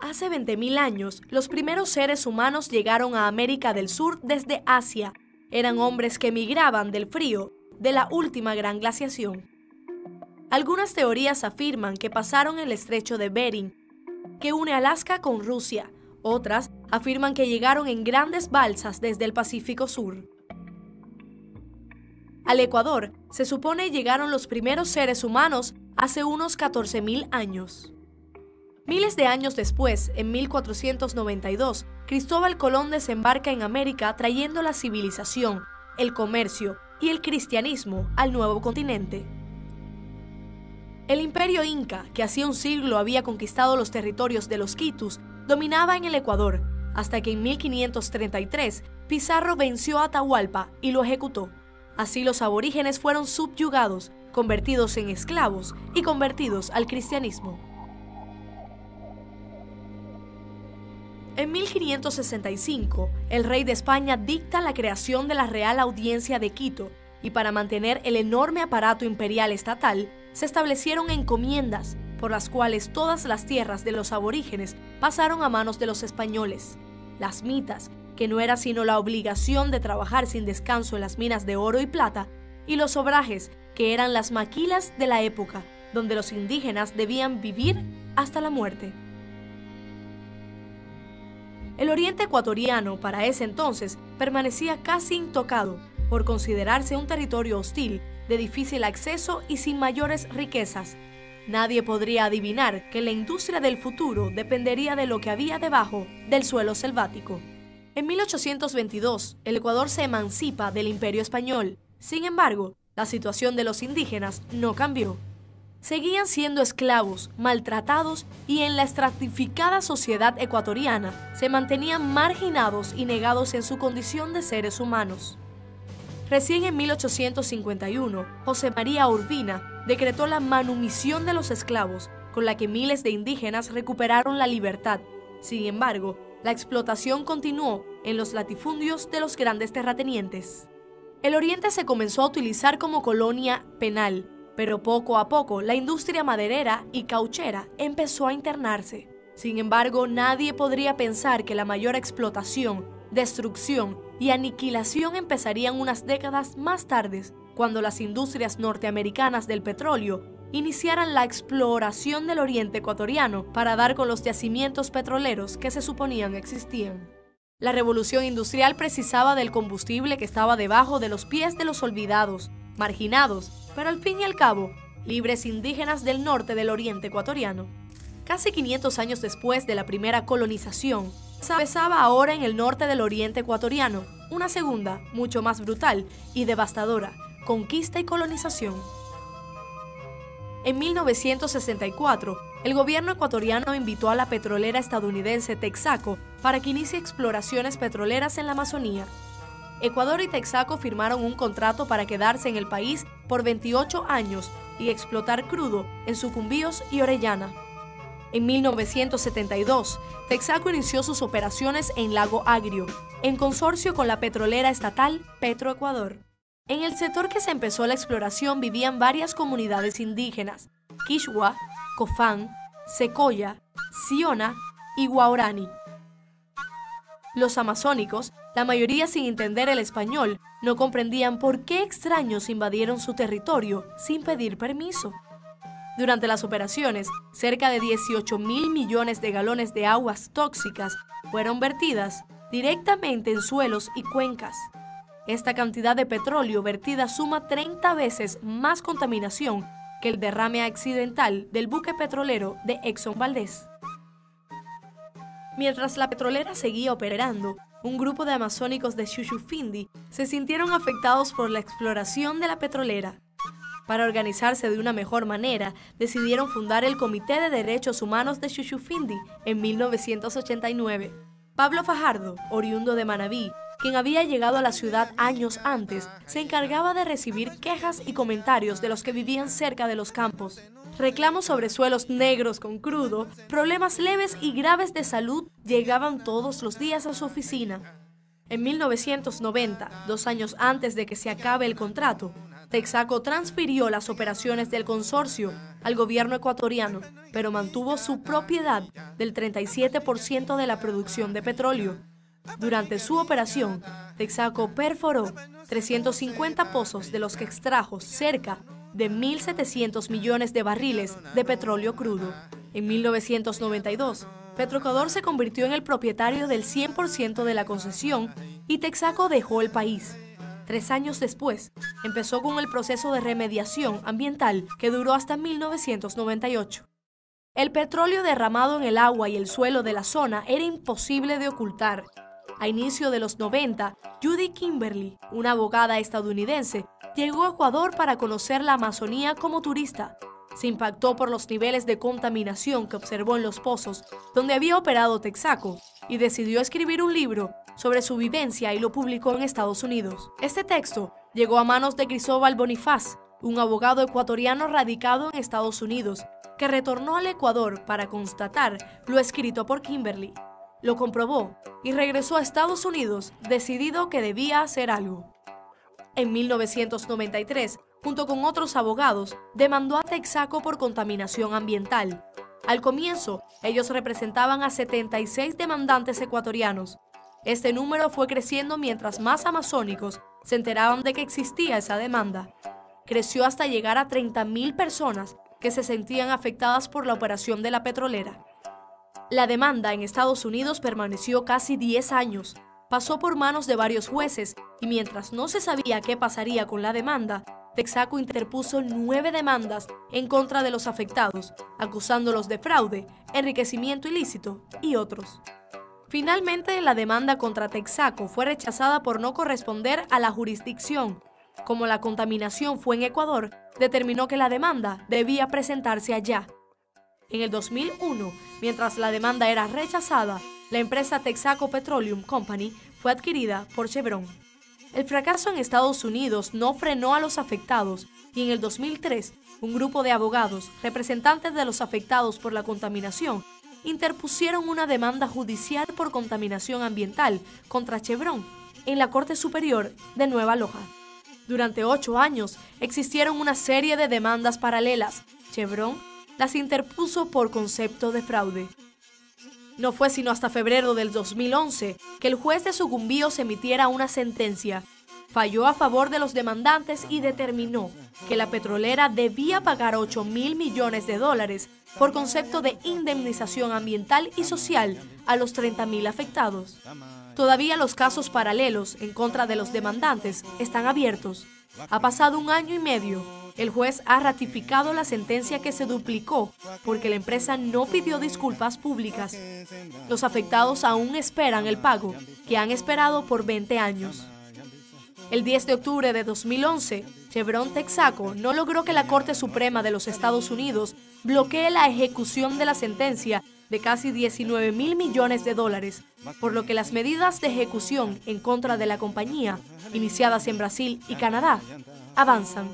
Hace 20.000 años, los primeros seres humanos llegaron a América del Sur desde Asia. Eran hombres que migraban del frío de la última gran glaciación. Algunas teorías afirman que pasaron el estrecho de Bering, que une Alaska con Rusia. Otras afirman que llegaron en grandes balsas desde el Pacífico Sur. Al Ecuador, se supone llegaron los primeros seres humanos hace unos 14.000 años. Miles de años después, en 1492, Cristóbal Colón desembarca en América trayendo la civilización, el comercio y el cristianismo al nuevo continente. El imperio inca, que hacía un siglo había conquistado los territorios de los quitus, dominaba en el Ecuador, hasta que en 1533 Pizarro venció a Atahualpa y lo ejecutó. Así los aborígenes fueron subyugados, convertidos en esclavos y convertidos al cristianismo. En 1565, el rey de España dicta la creación de la Real Audiencia de Quito, y para mantener el enorme aparato imperial estatal, se establecieron encomiendas, por las cuales todas las tierras de los aborígenes pasaron a manos de los españoles. Las mitas, que no era sino la obligación de trabajar sin descanso en las minas de oro y plata, y los obrajes, que eran las maquilas de la época, donde los indígenas debían vivir hasta la muerte. El oriente ecuatoriano, para ese entonces, permanecía casi intocado, por considerarse un territorio hostil, de difícil acceso y sin mayores riquezas. Nadie podría adivinar que la industria del futuro dependería de lo que había debajo del suelo selvático. En 1822, el Ecuador se emancipa del Imperio Español. Sin embargo, la situación de los indígenas no cambió. Seguían siendo esclavos, maltratados y en la estratificada sociedad ecuatoriana se mantenían marginados y negados en su condición de seres humanos. Recién en 1851, José María Urbina decretó la manumisión de los esclavos, con la que miles de indígenas recuperaron la libertad. Sin embargo, la explotación continuó en los latifundios de los grandes terratenientes. El oriente se comenzó a utilizar como colonia penal, pero poco a poco la industria maderera y cauchera empezó a internarse. Sin embargo, nadie podría pensar que la mayor explotación, destrucción y aniquilación empezarían unas décadas más tarde, cuando las industrias norteamericanas del petróleo iniciaran la exploración del oriente ecuatoriano para dar con los yacimientos petroleros que se suponían existían. La revolución industrial precisaba del combustible que estaba debajo de los pies de los olvidados, marginados, pero al fin y al cabo, libres indígenas del norte del oriente ecuatoriano. Casi 500 años después de la primera colonización, se empezaba ahora en el norte del oriente ecuatoriano, una segunda, mucho más brutal y devastadora, conquista y colonización. En 1964, el gobierno ecuatoriano invitó a la petrolera estadounidense Texaco para que inicie exploraciones petroleras en la Amazonía. Ecuador y Texaco firmaron un contrato para quedarse en el país por 28 años y explotar crudo en Sucumbíos y Orellana. En 1972, Texaco inició sus operaciones en Lago Agrio, en consorcio con la petrolera estatal Petroecuador. En el sector que se empezó la exploración vivían varias comunidades indígenas: Quichua, Cofán, Secoya, Siona y Guaorani. Los amazónicos, la mayoría sin entender el español, no comprendían por qué extraños invadieron su territorio sin pedir permiso. Durante las operaciones, cerca de 18.000 millones de galones de aguas tóxicas fueron vertidas directamente en suelos y cuencas. Esta cantidad de petróleo vertida suma 30 veces más contaminación que el derrame accidental del buque petrolero de Exxon Valdez. Mientras la petrolera seguía operando, un grupo de amazónicos de Shushufindi se sintieron afectados por la exploración de la petrolera. Para organizarse de una mejor manera, decidieron fundar el Comité de Derechos Humanos de Shushufindi en 1989. Pablo Fajardo, oriundo de Manabí, quien había llegado a la ciudad años antes, se encargaba de recibir quejas y comentarios de los que vivían cerca de los campos. Reclamos sobre suelos negros con crudo, problemas leves y graves de salud llegaban todos los días a su oficina. En 1990, 2 años antes de que se acabe el contrato, Texaco transfirió las operaciones del consorcio al gobierno ecuatoriano, pero mantuvo su propiedad del 37% de la producción de petróleo. Durante su operación, Texaco perforó 350 pozos, de los que extrajo cerca de 1.700 millones de barriles de petróleo crudo. En 1992, Petroecuador se convirtió en el propietario del 100% de la concesión y Texaco dejó el país. 3 años después, empezó con el proceso de remediación ambiental que duró hasta 1998. El petróleo derramado en el agua y el suelo de la zona era imposible de ocultar. A inicio de los 90, Judy Kimberly, una abogada estadounidense, llegó a Ecuador para conocer la Amazonía como turista. Se impactó por los niveles de contaminación que observó en los pozos donde había operado Texaco y decidió escribir un libro sobre su vivencia y lo publicó en Estados Unidos. Este texto llegó a manos de Cristóbal Bonifaz, un abogado ecuatoriano radicado en Estados Unidos, que retornó al Ecuador para constatar lo escrito por Kimberly. Lo comprobó y regresó a Estados Unidos decidido que debía hacer algo. En 1993, junto con otros abogados, demandó a Texaco por contaminación ambiental. Al comienzo, ellos representaban a 76 demandantes ecuatorianos. Este número fue creciendo mientras más amazónicos se enteraban de que existía esa demanda. Creció hasta llegar a 30.000 personas que se sentían afectadas por la operación de la petrolera. La demanda en Estados Unidos permaneció casi 10 años. Pasó por manos de varios jueces y mientras no se sabía qué pasaría con la demanda, Texaco interpuso 9 demandas en contra de los afectados, acusándolos de fraude, enriquecimiento ilícito y otros. Finalmente, la demanda contra Texaco fue rechazada por no corresponder a la jurisdicción. Como la contaminación fue en Ecuador, determinó que la demanda debía presentarse allá. En el 2001, mientras la demanda era rechazada, la empresa Texaco Petroleum Company fue adquirida por Chevron. El fracaso en Estados Unidos no frenó a los afectados y en el 2003, un grupo de abogados, representantes de los afectados por la contaminación, interpusieron una demanda judicial por contaminación ambiental contra Chevron en la Corte Superior de Nueva Loja. Durante 8 años existieron una serie de demandas paralelas. Chevron las interpuso por concepto de fraude. No fue sino hasta febrero del 2011 que el juez de Sucumbíos emitiera una sentencia. Falló a favor de los demandantes y determinó que la petrolera debía pagar $8.000 millones por concepto de indemnización ambiental y social a los 30.000 afectados. Todavía los casos paralelos en contra de los demandantes están abiertos. Ha pasado 1 año y medio. El juez ha ratificado la sentencia que se duplicó porque la empresa no pidió disculpas públicas. Los afectados aún esperan el pago, que han esperado por 20 años. El 10 de octubre de 2011, Chevron Texaco no logró que la Corte Suprema de los Estados Unidos bloquee la ejecución de la sentencia de casi $19.000 millones, por lo que las medidas de ejecución en contra de la compañía, iniciadas en Brasil y Canadá, avanzan.